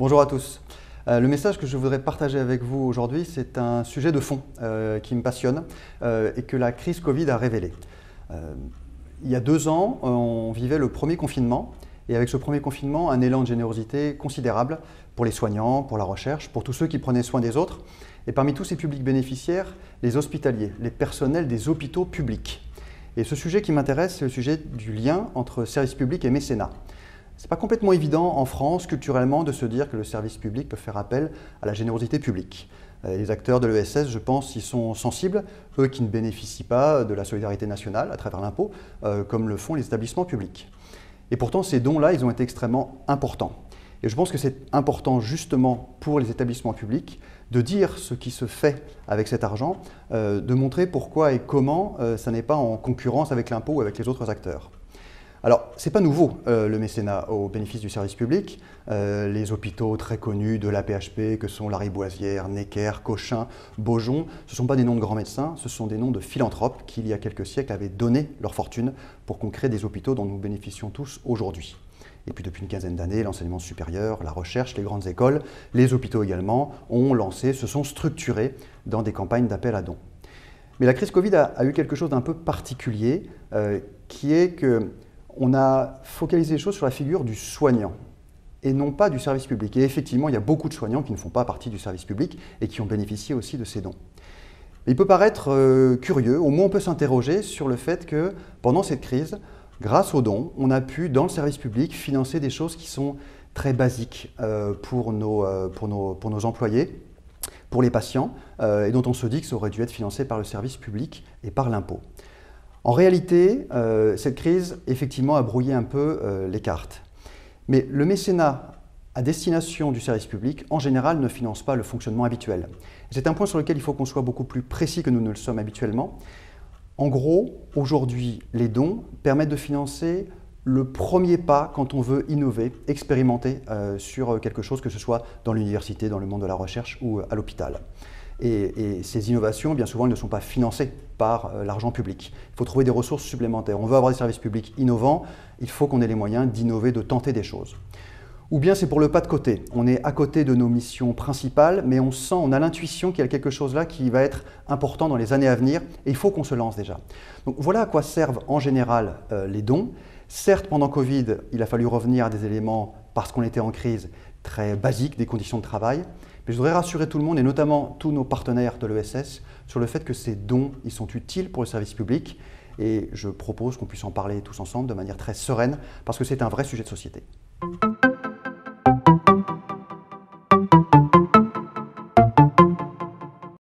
Bonjour à tous. Le message que je voudrais partager avec vous aujourd'hui, c'est un sujet de fond qui me passionne et que la crise Covid a révélé. Il y a 2 ans, on vivait le premier confinement et avec ce premier confinement, un élan de générosité considérable pour les soignants, pour la recherche, pour tous ceux qui prenaient soin des autres. Et parmi tous ces publics bénéficiaires, les hospitaliers, les personnels des hôpitaux publics. Et ce sujet qui m'intéresse, c'est le sujet du lien entre service public et mécénat. Ce n'est pas complètement évident en France, culturellement, de se dire que le service public peut faire appel à la générosité publique. Les acteurs de l'ESS, je pense, y sont sensibles, eux qui ne bénéficient pas de la solidarité nationale à travers l'impôt, comme le font les établissements publics. Et pourtant, ces dons-là, ils ont été extrêmement importants. Et je pense que c'est important justement pour les établissements publics de dire ce qui se fait avec cet argent, de montrer pourquoi et comment ça n'est pas en concurrence avec l'impôt ou avec les autres acteurs. Alors, ce n'est pas nouveau le mécénat au bénéfice du service public. Les hôpitaux très connus de l'AP-HP, que sont Lariboisière, Necker, Cochin, Beaujon, ce ne sont pas des noms de grands médecins, ce sont des noms de philanthropes qui, il y a quelques siècles, avaient donné leur fortune pour qu'on crée des hôpitaux dont nous bénéficions tous aujourd'hui. Et puis depuis une quinzaine d'années, l'enseignement supérieur, la recherche, les grandes écoles, les hôpitaux également, se sont structurés dans des campagnes d'appel à dons. Mais la crise Covid a eu quelque chose d'un peu particulier, qui est qu'on a focalisé les choses sur la figure du soignant et non pas du service public. Et effectivement, il y a beaucoup de soignants qui ne font pas partie du service public et qui ont bénéficié aussi de ces dons. Il peut paraître curieux, au moins on peut s'interroger sur le fait que pendant cette crise, grâce aux dons, on a pu, dans le service public, financer des choses qui sont très basiques pour nos employés, pour les patients, et dont on se dit que ça aurait dû être financé par le service public et par l'impôt. En réalité, cette crise, effectivement, a brouillé un peu les cartes. Mais le mécénat à destination du service public, en général, ne finance pas le fonctionnement habituel. C'est un point sur lequel il faut qu'on soit beaucoup plus précis que nous ne le sommes habituellement. En gros, aujourd'hui, les dons permettent de financer le premier pas quand on veut innover, expérimenter sur quelque chose, que ce soit dans l'université, dans le monde de la recherche ou à l'hôpital. Et ces innovations, bien souvent, elles ne sont pas financées par l'argent public. Il faut trouver des ressources supplémentaires. On veut avoir des services publics innovants, il faut qu'on ait les moyens d'innover, de tenter des choses. Ou bien c'est pour le pas de côté. On est à côté de nos missions principales, mais on a l'intuition qu'il y a quelque chose là qui va être important dans les années à venir, et il faut qu'on se lance déjà. Donc voilà à quoi servent en général les dons. Certes, pendant Covid, il a fallu revenir à des éléments, parce qu'on était en crise, très basiques, des conditions de travail. Mais je voudrais rassurer tout le monde, et notamment tous nos partenaires de l'ESS, sur le fait que ces dons, ils sont utiles pour le service public. Et je propose qu'on puisse en parler tous ensemble de manière très sereine, parce que c'est un vrai sujet de société.